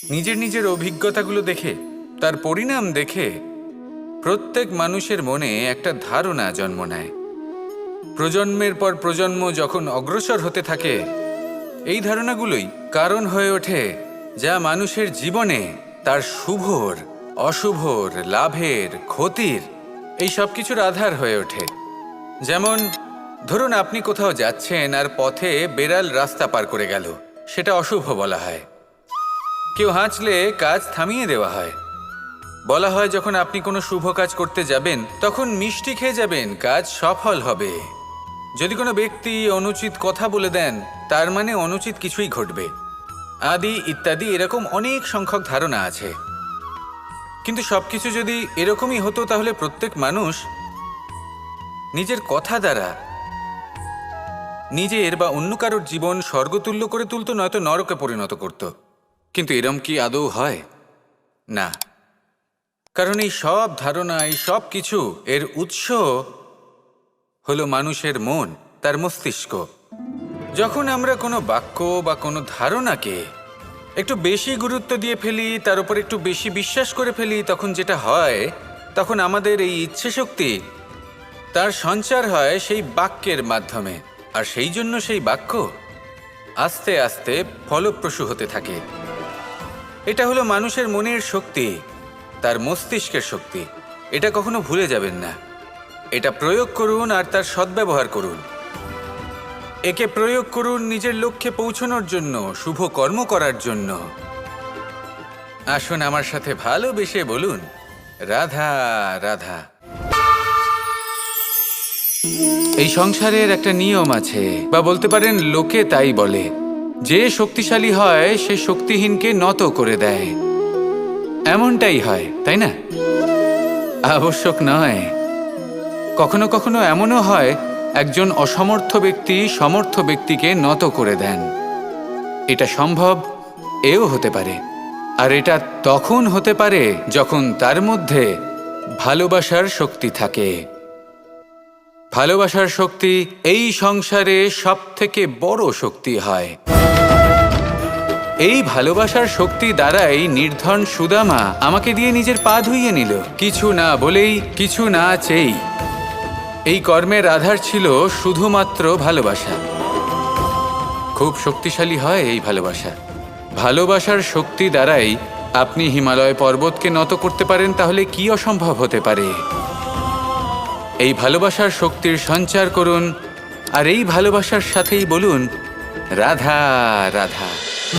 নিজের নিজের অভিজ্ঞতাগুলো দেখে, তার পরিণাম দেখে প্রত্যেক মানুষের মনে একটা ধারণা জন্ম নেয়। প্রজন্মের পর প্রজন্ম যখন অগ্রসর হতে থাকে, এই ধারণাগুলোই কারণ হয়ে ওঠে যা মানুষের জীবনে তার শুভর, অশুভর, লাভের, ক্ষতির এই সব কিছুর আধার হয়ে ওঠে। যেমন ধরুন, আপনি কোথাও যাচ্ছেন আর পথে বেড়াল রাস্তা পার করে গেল, সেটা অশুভ বলা হয়। কেউ হাঁচলে কাজ থামিয়ে দেওয়া হয়। বলা হয় যখন আপনি কোনো শুভ কাজ করতে যাবেন তখন মিষ্টি খেয়ে যাবেন, কাজ সফল হবে। যদি কোনো ব্যক্তি অনুচিত কথা বলে দেন, তার মানে অনুচিত কিছুই ঘটবে, আদি ইত্যাদি। এরকম অনেক সংখ্যক ধারণা আছে। কিন্তু সবকিছু যদি এরকমই হতো তাহলে প্রত্যেক মানুষ নিজের কথা দ্বারা নিজের বা অন্য কারোর জীবন স্বর্গতুল্য করে তুলতো, নয়তো নরকে পরিণত করত। কিন্তু এরম কি আদৌ হয়? না। কারণ এই সব ধারণা, এই সব কিছু এর উৎস হলো মানুষের মন, তার মস্তিষ্ক। যখন আমরা কোনো বাক্য বা কোনো ধারণাকে একটু বেশি গুরুত্ব দিয়ে ফেলি, তার উপর একটু বেশি বিশ্বাস করে ফেলি, তখন যেটা হয়, তখন আমাদের এই ইচ্ছে শক্তি তার সঞ্চার হয় সেই বাক্যের মাধ্যমে। আর সেই জন্য সেই বাক্য আস্তে আস্তে ফলপ্রসূ হতে থাকে। এটা হলো মানুষের মনের শক্তি, তার মস্তিষ্কের শক্তি। এটা কখনো ভুলে যাবেন না। এটা প্রয়োগ করুন আর তার সদ্ব্যবহার করুন। একে প্রয়োগ করুন নিজের লক্ষ্যে পৌঁছানোর জন্য, শুভ কর্ম করার জন্য। আসুন আমার সাথে ভালোবেসে বলুন, রাধা রাধা। এই সংসারের একটা নিয়ম আছে, বা বলতে পারেন লোকে তাই বলে, যে শক্তিশালী হয় সে শক্তিহীনকে নত করে দেয়। এমনটাই হয়, তাই না? আবশ্যক নয়। কখনো কখনো এমনও হয় একজন অসমর্থ ব্যক্তি সমর্থ ব্যক্তিকে নত করে দেন। এটা সম্ভব, এও হতে পারে। আর এটা তখন হতে পারে যখন তার মধ্যে ভালোবাসার শক্তি থাকে। ভালোবাসার শক্তি এই সংসারে সবথেকে বড় শক্তি হয়। এই ভালোবাসার শক্তি দ্বারাই নির্ধন সুদামা আমাকে দিয়ে নিজের পা ধুইয়ে নিল, কিছু না বলেই, কিছু না চেয়েই। এই কর্মের আধার ছিল শুধুমাত্র ভালোবাসা। খুব শক্তিশালী হয় এই ভালোবাসা। ভালোবাসার শক্তি দ্বারাই আপনি হিমালয় পর্বতকে নত করতে পারেন, তাহলে কি অসম্ভব হতে পারে? এই ভালোবাসার শক্তির সঞ্চার করুন আর এই ভালোবাসার সাথেই বলুন, রাধা রাধা।